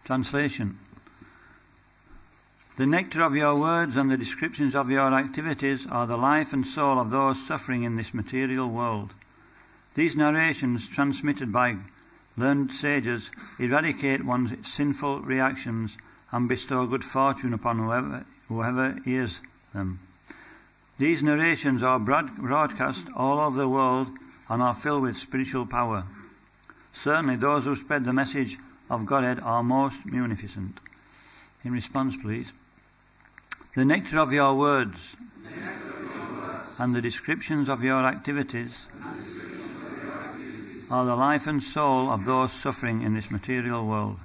Translation. The nectar of your words and the descriptions of your activities are the life and soul of those suffering in this material world. These narrations, transmitted by learned sages, eradicate one's sinful reactions and bestow good fortune upon whoever hears them. These narrations are broadcast all over the world and are filled with spiritual power. Certainly those who spread the message of Godhead are most munificent. In response, please. The nectar of your words and the descriptions of your activities are the life and soul of those suffering in this material world.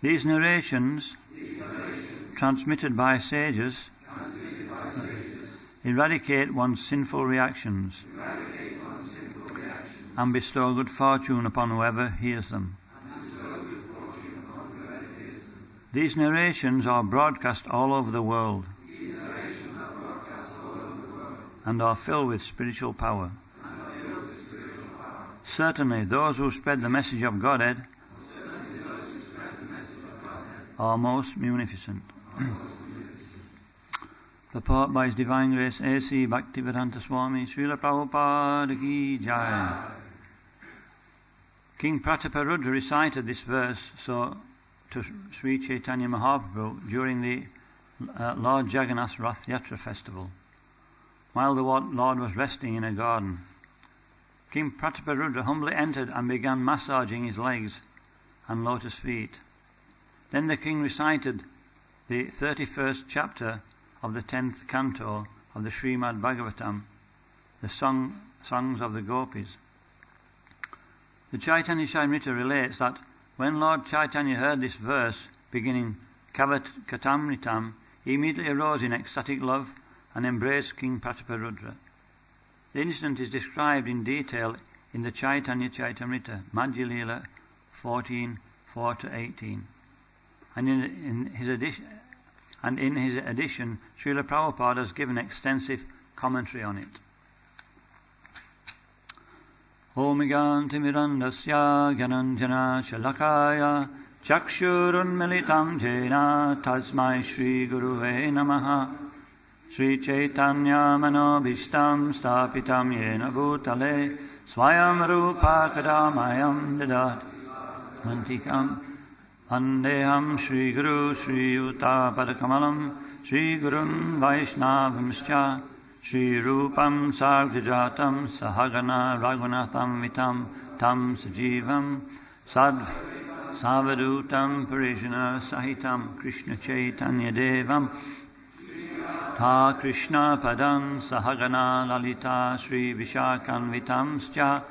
These narrations, transmitted by sages, eradicate one's sinful reactions and bestow good fortune upon whoever hears them. These narrations are broadcast all over the world and are filled with spiritual power. Certainly, those who spread the message of Godhead are most munificent. Purport by His Divine Grace A.C. Bhaktivedanta Swami Srila Prabhupada Ki Jai. King Prataparudra recited this verse to Sri Chaitanya Mahaprabhu during the Lord Jagannath's Rath Yatra festival, while the Lord was resting in a garden. King Prataparudra humbly entered and began massaging his legs and lotus feet. Then the king recited the 31st chapter of the 10th canto of the Srimad Bhagavatam, the songs of the gopis. The Chaitanya Charitamrita relates that when Lord Chaitanya heard this verse beginning Kavat Katamritam, he immediately arose in ecstatic love and embraced King Prataparudra. The incident is described in detail in the Chaitanya Charitamrita, Madhya Lila 14:4-18. And in his edition, Srila Prabhupada has given extensive commentary on it. Om Gantimirandasya Gyananjana Shalakaya Chakshurunmilitam Jena Tasmai Shri Guruve Namaha Sri Chaitanya Manobishtam Stapitam Yena Bhutale Swayam Rupa Kadamayam Dadat Mantikam Vandeham Shri Guru Shri Uta Padakamalam Shri Gurun Vaishnavamscha Shri Rupam Sargjajatam Sahagana Raghunatham Vitam Tam Sajivam Savadutam Parijana Sahitam Krishna Chaitanya Devam Ta Krishna Padam Sahagana Lalita Shri Vishakan Vitamscha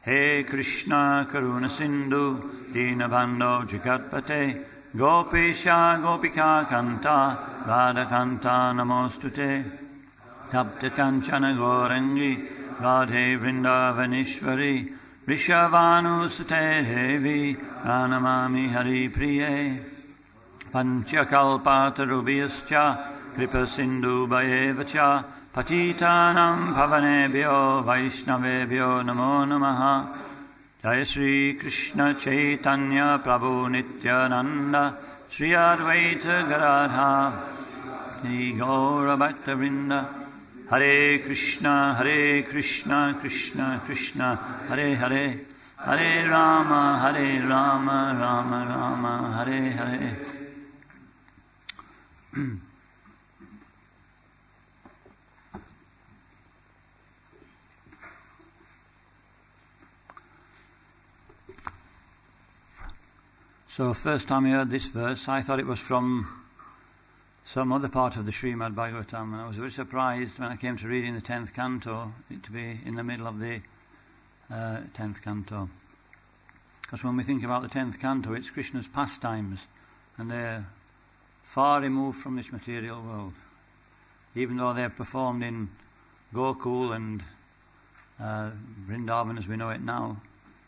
He Krishna Karuna Sindhu Dinabando Jagatpate Gopisha Gopika Kanta Radha Kanta Namostute Tapta Kanchana Gorangi Radhe Vrindavanishwari Rishavanu Sute Devi Pranamami Hari Priye Panchakalpatarubhyascha Kripa Sindhu Bhayevacha Patitanam Pavanebhyo Vaishnavebhyo Namo Namaha Jai Shri Krishna Chaitanya Prabhu Nityananda Shri Advaita Gadadha Shri Gaura Bhakta Vrinda Hare Krishna Krishna Krishna Hare Hare Hare Rama Rama Rama Hare Hare. So first time I heard this verse, I thought it was from some other part of the Srimad Bhagavatam, and I was very surprised when I came to reading the 10th canto, it to be in the middle of the 10th canto. Because when we think about the 10th canto, it's Krishna's pastimes, and they're far removed from this material world. Even though they're performed in Gokul and Vrindavan as we know it now,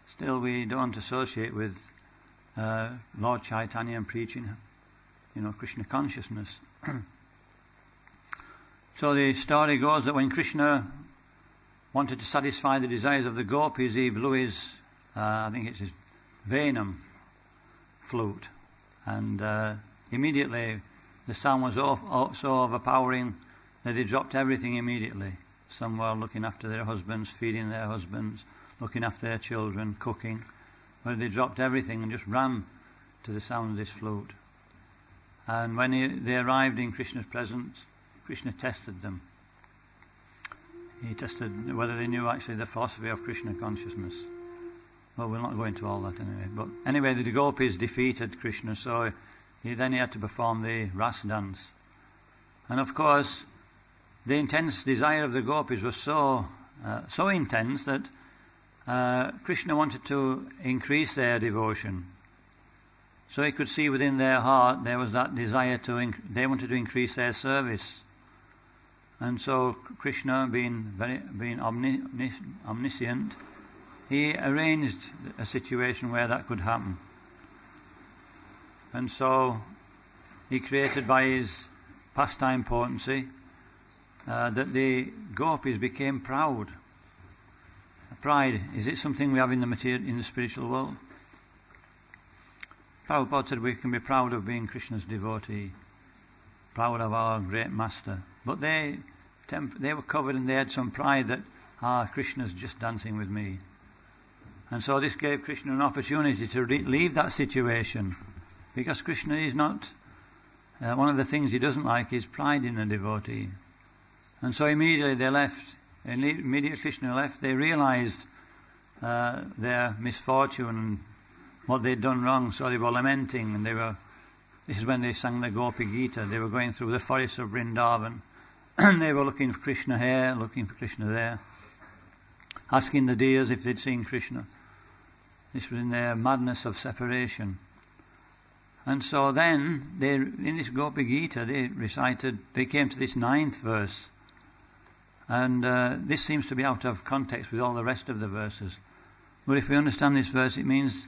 still we don't associate with Lord Chaitanya and preaching, Krishna consciousness. So the story goes that when Krishna wanted to satisfy the desires of the gopis, he blew his, I think it's his Venam flute, and immediately the sound was so overpowering that they dropped everything immediately. Some were looking after their husbands, feeding their husbands, looking after their children, cooking, but they dropped everything and just ran to the sound of this flute. And when they arrived in Krishna's presence, Krishna tested them. He tested whether they knew actually the philosophy of Krishna consciousness. Well, we'll not go into all that anyway. But anyway, the gopis defeated Krishna, so he had to perform the ras dance. And of course, the intense desire of the gopis was so intense that Krishna wanted to increase their devotion. So he could see within their heart there was that desire they wanted to increase their service. And so Krishna, being omniscient, he arranged a situation where that could happen. And so he created by his pastime potency that the gopis became proud. Pride, is it something we have in the spiritual world? Prabhupada said we can be proud of being Krishna's devotee, proud of our great master. But they were covered and they had some pride that, Krishna's just dancing with me. And so this gave Krishna an opportunity to leave that situation, because Krishna is not, one of the things he doesn't like is pride in a devotee. And so immediately they left. Immediately Krishna left, they realized their misfortune and what they'd done wrong, so they were lamenting, and this is when they sang the Gopi Gita. They were going through the forests of Vrindavan, and they were looking for Krishna here, looking for Krishna there, asking the deers if they'd seen Krishna. This was in their madness of separation. And so then, in this Gopi Gita, they came to this 9th verse. And this seems to be out of context with all the rest of the verses. But if we understand this verse, it means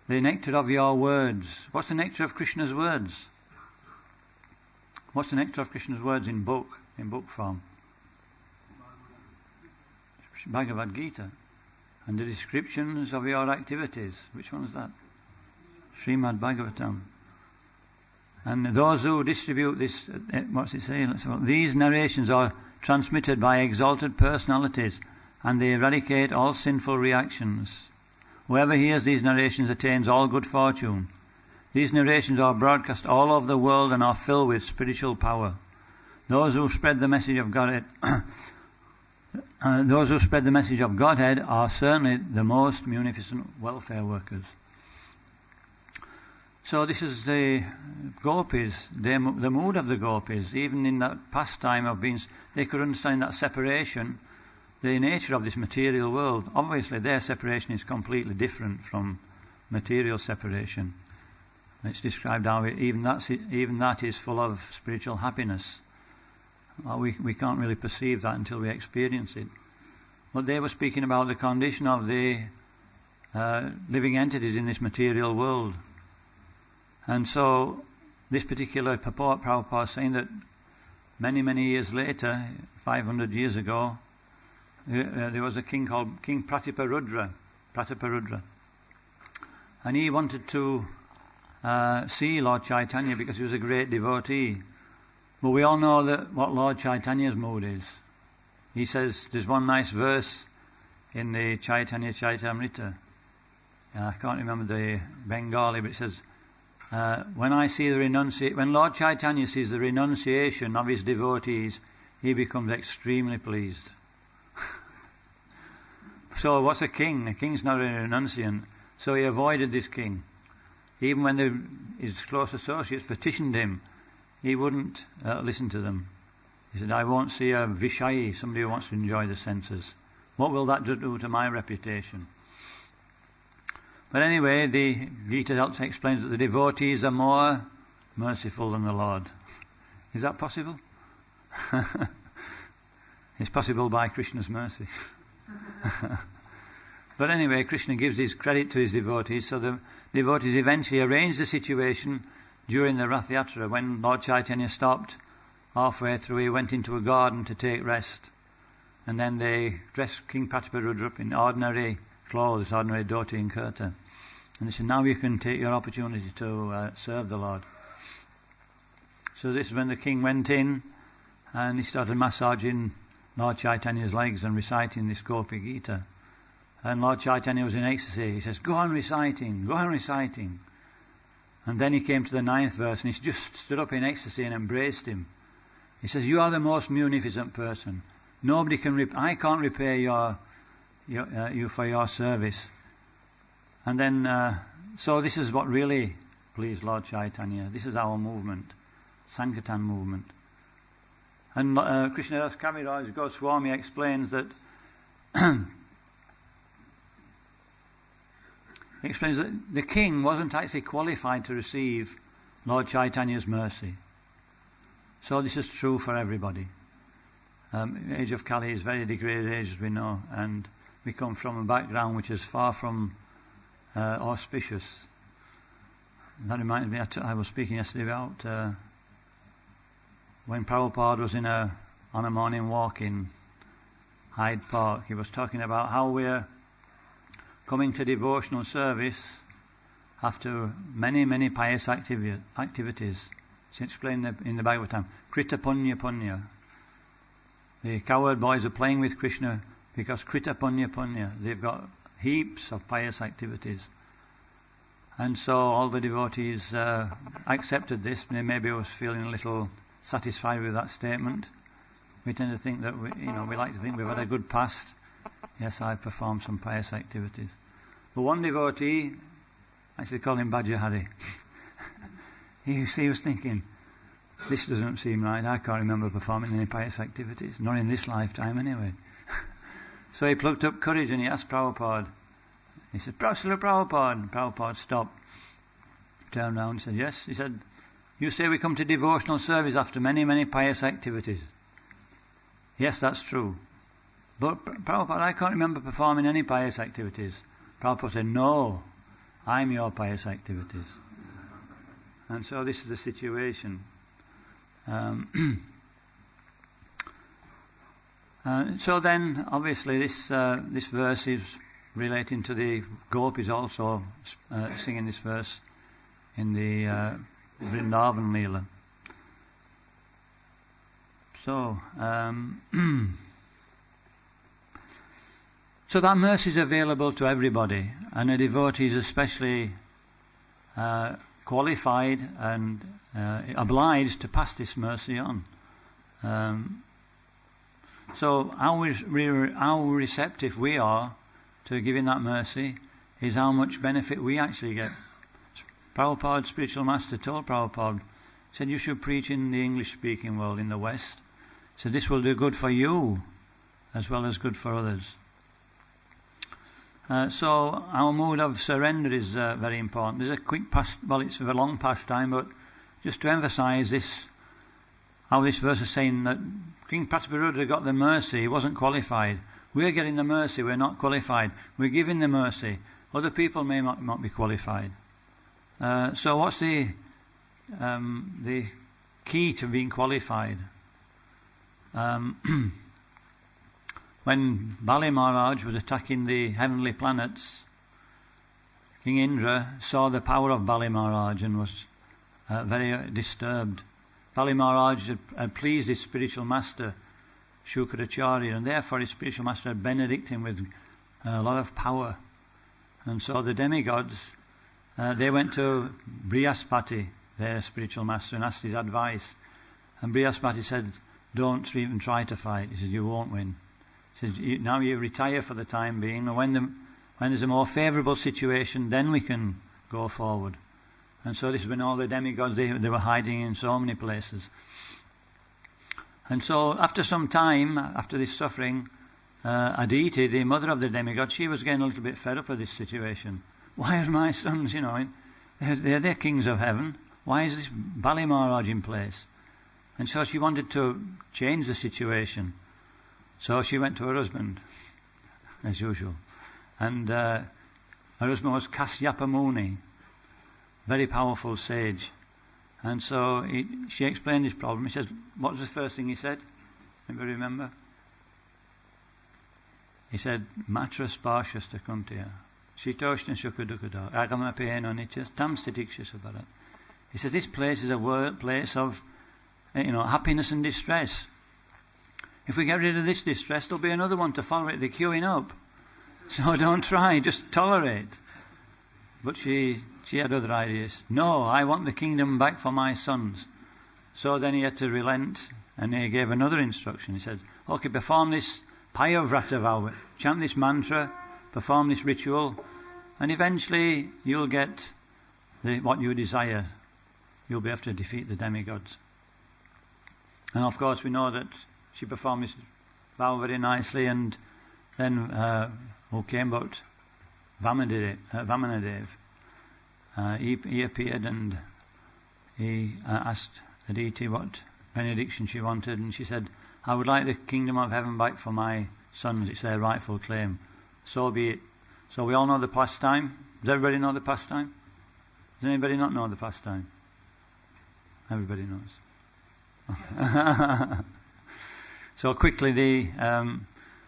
the nectar of your words. What's the nectar of Krishna's words? What's the nectar of Krishna's words in book form? Bhagavad Gita. And the descriptions of your activities. Which one is that? Srimad Bhagavatam. And those who distribute this, what's it say? These narrations are transmitted by exalted personalities, and they eradicate all sinful reactions. Whoever hears these narrations attains all good fortune. These narrations are broadcast all over the world and are filled with spiritual power. Those who spread the message of Godhead, are certainly the most munificent welfare workers. So this is the gopis, the mood of the gopis. Even in that pastime of being, they could understand that separation, the nature of this material world. Obviously their separation is completely different from material separation. It's described how even that is full of spiritual happiness. We can't really perceive that until we experience it. But they were speaking about the condition of the living entities in this material world. And so this particular purport, Prabhupada is saying that many, many years later, 500 years ago, there was a king called King Pratiparudra. And he wanted to see Lord Chaitanya because he was a great devotee. But we all know what Lord Chaitanya's mood is. He says, there's one nice verse in the Chaitanya Chaitamrita. I can't remember the Bengali, but it says, when Lord Chaitanya sees the renunciation of his devotees, he becomes extremely pleased. So what's a king? A king's not a renunciant. So he avoided this king. Even when his close associates petitioned him, he wouldn't listen to them. He said, I won't see a Vishayi, somebody who wants to enjoy the senses. What will that do to my reputation? But anyway, the Gita also explains that the devotees are more merciful than the Lord. Is that possible? It's possible by Krishna's mercy. But anyway, Krishna gives his credit to his devotees, so the devotees eventually arranged the situation during the Rath Yatra. When Lord Chaitanya stopped halfway through, he went into a garden to take rest, and then they dressed King Pratiparudra up in ordinary clothes, ordinary dhoti and kurta, And they said, now you can take your opportunity to serve the Lord. So this is when the king went in and he started massaging Lord Chaitanya's legs and reciting this Gopi Gita. And Lord Chaitanya was in ecstasy. He says, go on reciting, go on reciting. And then he came to the 9th verse and he just stood up in ecstasy and embraced him. He says, you are the most munificent person. Nobody can, I can't repay you for your service. And then, so this is what really pleased Lord Chaitanya. This is our movement, Sankirtan movement. And Krishnadas Kaviraj Goswami explains that the king wasn't actually qualified to receive Lord Chaitanya's mercy. So this is true for everybody. Age of Kali is a very degraded age, as we know, and we come from a background which is far from auspicious. That reminds me, I was speaking yesterday about when Prabhupada was on a morning walk in Hyde Park. He was talking about how we're coming to devotional service after many, many pious activities. It's explained in the Bhagavatam. Krita Punya Punya. The cowherd boys are playing with Krishna because Krita Punya Punya. They've got heaps of pious activities. And so all the devotees accepted this. They maybe was feeling a little satisfied with that statement. We tend to think that we like to think we've had a good past. Yes, I've performed some pious activities. But one devotee, actually call him Bhajahari, he was thinking, this doesn't seem right. I can't remember performing any pious activities, not in this lifetime anyway. So he plucked up courage and he asked Prabhupada. He said, Srila Prabhupada. And Prabhupada stopped, turned round and said, yes. He said, you say we come to devotional service after many, many pious activities. Yes, that's true. But Prabhupada, I can't remember performing any pious activities. Prabhupada said, no, I'm your pious activities. And so this is the situation. So then, obviously, this verse is relating to the gopis also singing this verse in the Vrindavan Leela. So, so that mercy is available to everybody, and a devotee is especially qualified and obliged to pass this mercy on. So how receptive we are to giving that mercy is how much benefit we actually get. Prabhupada's spiritual master told Prabhupada, said, you should preach in the English-speaking world in the West. He said, this will do good for you as well as good for others. So our mood of surrender is very important. There's a quick it's a long pastime, but just to emphasize this, how this verse is saying that King Prataparudra got the mercy, he wasn't qualified. We're getting the mercy, we're not qualified. We're giving the mercy. Other people may not be qualified. So what's the key to being qualified? When Bali Maharaj was attacking the heavenly planets, King Indra saw the power of Bali Maharaj and was very disturbed. Bali Maharaj had pleased his spiritual master, Shukracharya, and therefore his spiritual master had benedicted him with a lot of power. And so the demigods, they went to Brihaspati, their spiritual master, and asked his advice. And Brihaspati said, don't even try to fight. He said, you won't win. He said, now you retire for the time being, and when there's a more favourable situation, then we can go forward. And so this is when all the demigods, they were hiding in so many places. And so after some time, after this suffering, Aditi, the mother of the demigods, she was getting a little bit fed up with this situation. Why are my sons, they're kings of heaven. Why is this Bali Maharaj in place? And so she wanted to change the situation. So she went to her husband, as usual. And her husband was Kasyapa Muni, very powerful sage. And so she explained his problem. He says, what was the first thing he said? Anybody remember? He said, Matra Sparshasta Kuntiya. Shitoshna Shukadukuda, Agamapeeno Nityas Tam Stitikshasabharat. He says this place is a place of happiness and distress. If we get rid of this distress, there'll be another one to follow it. They're queuing up. So don't try, just tolerate. But she had other ideas. No, I want the kingdom back for my sons. So then he had to relent, and he gave another instruction. He said, okay, perform this Payavrata vow, chant this mantra, perform this ritual, and eventually you'll get what you desire. You'll be able to defeat the demigods. And of course we know that she performed this vow very nicely, and then who came but Vamanadev. He appeared and he asked the deity what benediction she wanted, and she said, I would like the kingdom of heaven back for my sons. It's their rightful claim. So be it. So we all know the pastime. Does everybody know the pastime? Does anybody not know the pastime? Everybody knows. So quickly, the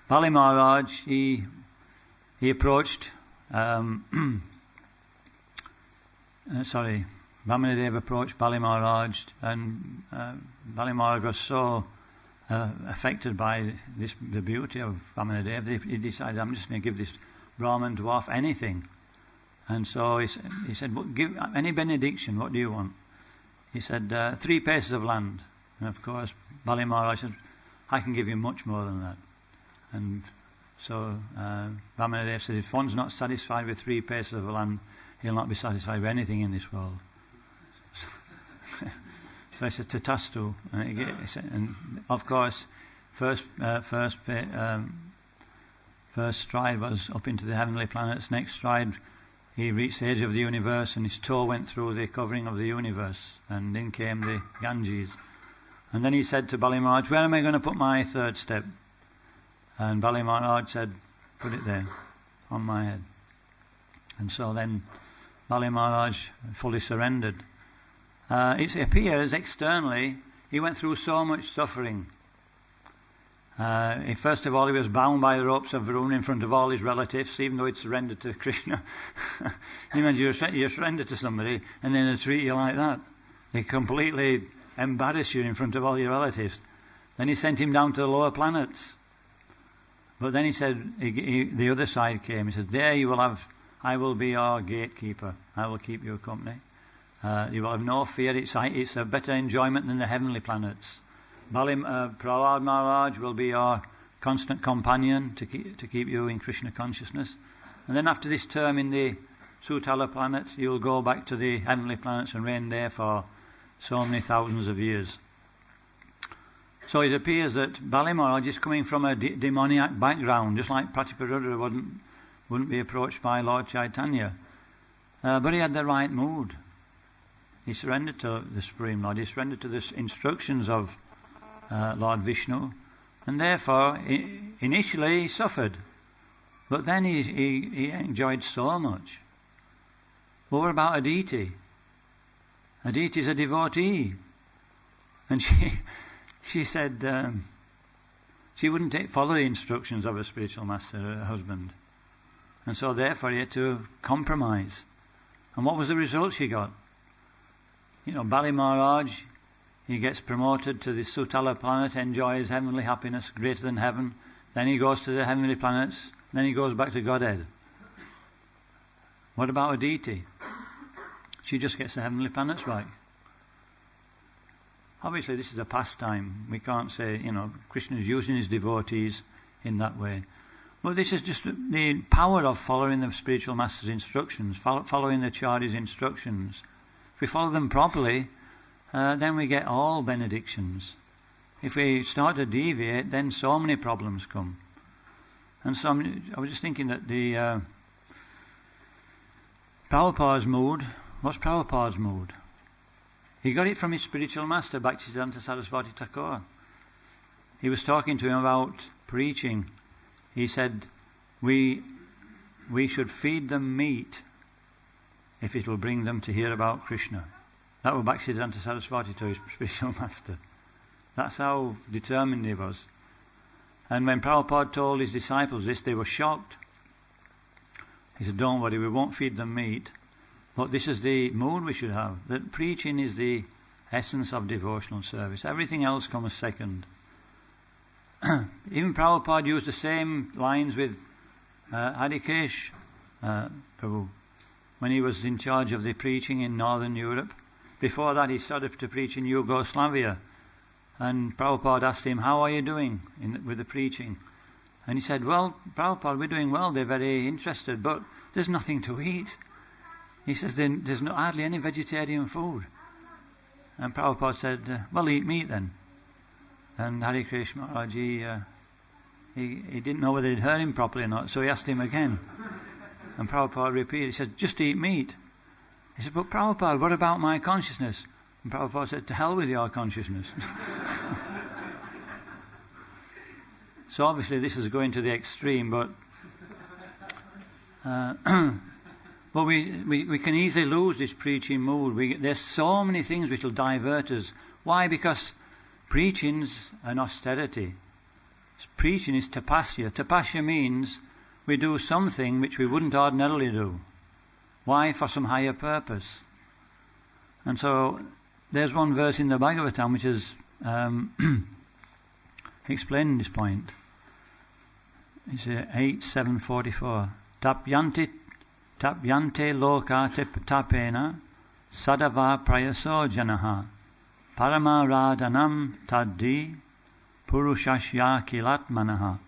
Bali Maharaj, he approached. Vamanadev approached Bali Maharaj, and Bali Maharaj was so affected by the beauty of Vamanadev, he decided, I'm just going to give this Brahman dwarf anything. And so he said, give any benediction, what do you want? He said, 3 paces of land. And of course, Bali Maharaj said, I can give you much more than that. And so Vamanadev said, if one's not satisfied with 3 paces of land, he'll not be satisfied with anything in this world. So he said, Tatastu. And of course, first stride was up into the heavenly planets. Next stride, he reached the edge of the universe, and his toe went through the covering of the universe, and in came the Ganges. And then he said to Bali Maharaj, where am I going to put my 3rd step? And Bali Maharaj said, put it there, on my head. And so then Bali Maharaj fully surrendered. It appears externally he went through so much suffering. First of all, he was bound by the ropes of Varuna in front of all his relatives, even though he'd surrendered to Krishna. You imagine you surrender to somebody and then they treat you like that. They completely embarrass you in front of all your relatives. Then he sent him down to the lower planets. But then he said, the other side came. He said, there you will have, I will be your gatekeeper. I will keep you company. You will have no fear. It's a better enjoyment than the heavenly planets. Prahlad Maharaj will be your constant companion to keep you in Krishna consciousness. And then after this term in the Sutala planet, you'll go back to the heavenly planets and reign there for so many thousands of years. So it appears that Bali Maharaj is coming from a demoniac background, just like Pratiparudra wouldn't be approached by Lord Chaitanya. But he had the right mood. He surrendered to the Supreme Lord. He surrendered to the instructions of Lord Vishnu, and therefore initially he suffered, but then he enjoyed so much. But what about Aditi? Aditi is a devotee, and she said she wouldn't follow the instructions of her spiritual master, her husband, and so therefore he had to compromise. And what was the result she got? Bali Maharaj, he gets promoted to the Sutala planet, enjoys heavenly happiness greater than heaven. Then he goes to the heavenly planets. Then he goes back to Godhead. What about Aditi? She just gets the heavenly planets back. Obviously this is a pastime. We can't say, Krishna is using his devotees in that way. But this is just the power of following the spiritual master's instructions, following the Acharya's instructions. If we follow them properly, then we get all benedictions. If we start to deviate, then so many problems come. And so I was just thinking that the Prabhupada's mood, what's Prabhupada's mood? He got it from his spiritual master, Bhaktisiddhanta Saraswati Thakur. He was talking to him about preaching. He said, we should feed them meat if it will bring them to hear about Krishna. That was Bhaktisiddhanta Saraswati to his spiritual master. That's how determined he was. And when Prabhupada told his disciples this, they were shocked. He said, don't worry, we won't feed them meat. But this is the mood we should have, that preaching is the essence of devotional service. Everything else comes second. Even Prabhupada used the same lines with Hadikesh Prabhu when he was in charge of the preaching in Northern Europe. Before that, he started to preach in Yugoslavia. And Prabhupada asked him, how are you doing with the preaching? And he said, well, Prabhupada, we're doing well. They're very interested, but there's nothing to eat. He says, there's hardly any vegetarian food. And Prabhupada said, well, eat meat then. And Hare Krishna Maharaj, he didn't know whether he'd heard him properly or not, so he asked him again. And Prabhupada repeated, he said, just eat meat. He said, but Prabhupada, what about my consciousness? And Prabhupada said, to hell with your consciousness. So obviously this is going to the extreme, but but we can easily lose this preaching mood. There's so many things which will divert us. Why? Because preaching's an austerity. Preaching is tapasya. Tapasya means we do something which we wouldn't ordinarily do. Why? For some higher purpose. And so there's one verse in the Bhagavatam which is explaining this point. It's 8.7.44. Tapyante lokate tapena sadava prayaso janaha paramaradhanam taddi purushashya kilatmanaha.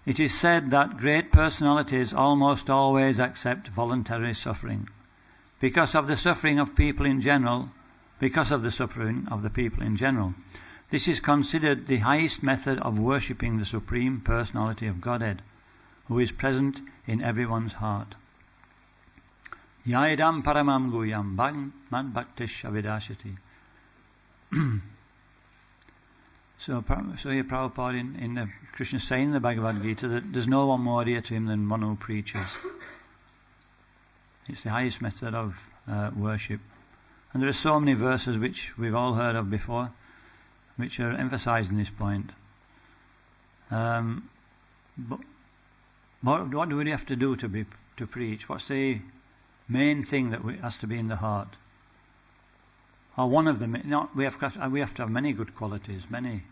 It is said that great personalities almost always accept voluntary suffering. Because of the suffering of people in general, this is considered the highest method of worshipping the Supreme Personality of Godhead, who is present in everyone's heart. Yaidam paramam guyam mad bhaktish avidashati. So here Prabhupada in the Krishna saying in the Bhagavad Gita that there's no one more dear to him than one who preaches. It's the highest method of worship. And there are so many verses which we've all heard of before, which are emphasizing this point. But what do we have to do to preach? What's the main thing that has to be in the heart? Or one of them? We have to have many good qualities. Many.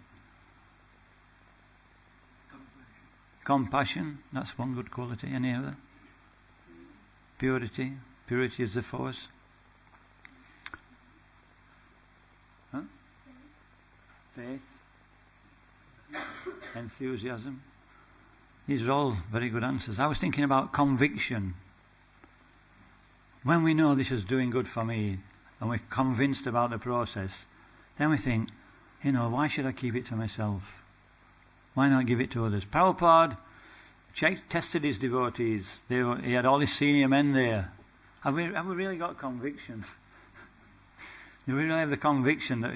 Compassion. That's one good quality. Any other? Purity. Purity is the force. Huh? Faith. Enthusiasm. These are all very good answers. I was thinking about conviction. When we know this is doing good for me, and we're convinced about the process, then we think, why should I keep it to myself? Why not give it to others? Prabhupada tested his devotees. He had all his senior men there. Have we really got conviction? Do we really have the conviction that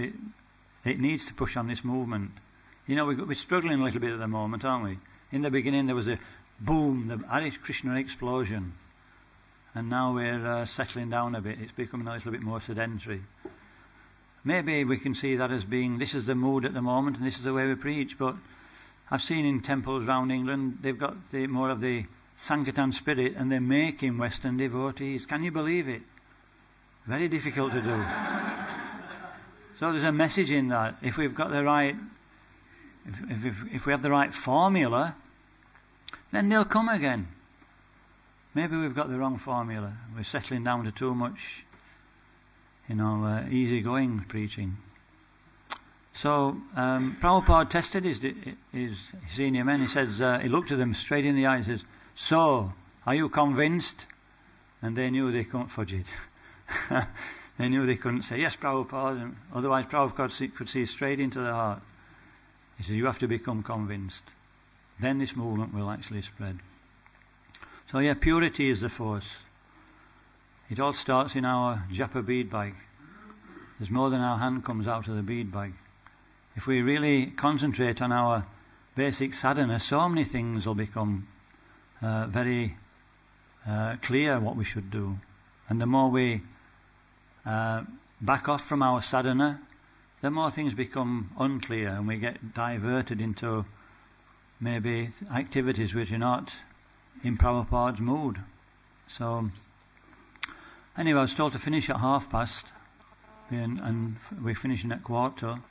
it needs to push on this movement? We're struggling a little bit at the moment, aren't we? In the beginning there was a boom, the Hare Krishna explosion. And now we're settling down a bit. It's becoming a little bit more sedentary. Maybe we can see that as being, this is the mood at the moment and this is the way we preach. But I've seen in temples around England, they've got more of the Sankirtan spirit and they're making Western devotees. Can you believe it? Very difficult to do. So there's a message in that. If we've got the right, if we have the right formula, then they'll come again. Maybe we've got the wrong formula. We're settling down to too much, easy-going preaching. So Prabhupada tested his senior men. He says, he looked at them straight in the eye and says, so, are you convinced? And they knew they couldn't fudge it. They knew they couldn't say, yes, Prabhupada. Otherwise, Prabhupada could see straight into the heart. He said, you have to become convinced. Then this movement will actually spread. So purity is the force. It all starts in our japa bead bag. There's more than our hand comes out of the bead bag. If we really concentrate on our basic sadhana, so many things will become very clear what we should do. And the more we back off from our sadhana, the more things become unclear and we get diverted into maybe activities which are not in Prabhupada's mood. So anyway, I was told to finish at past, and we're finishing at 15:15.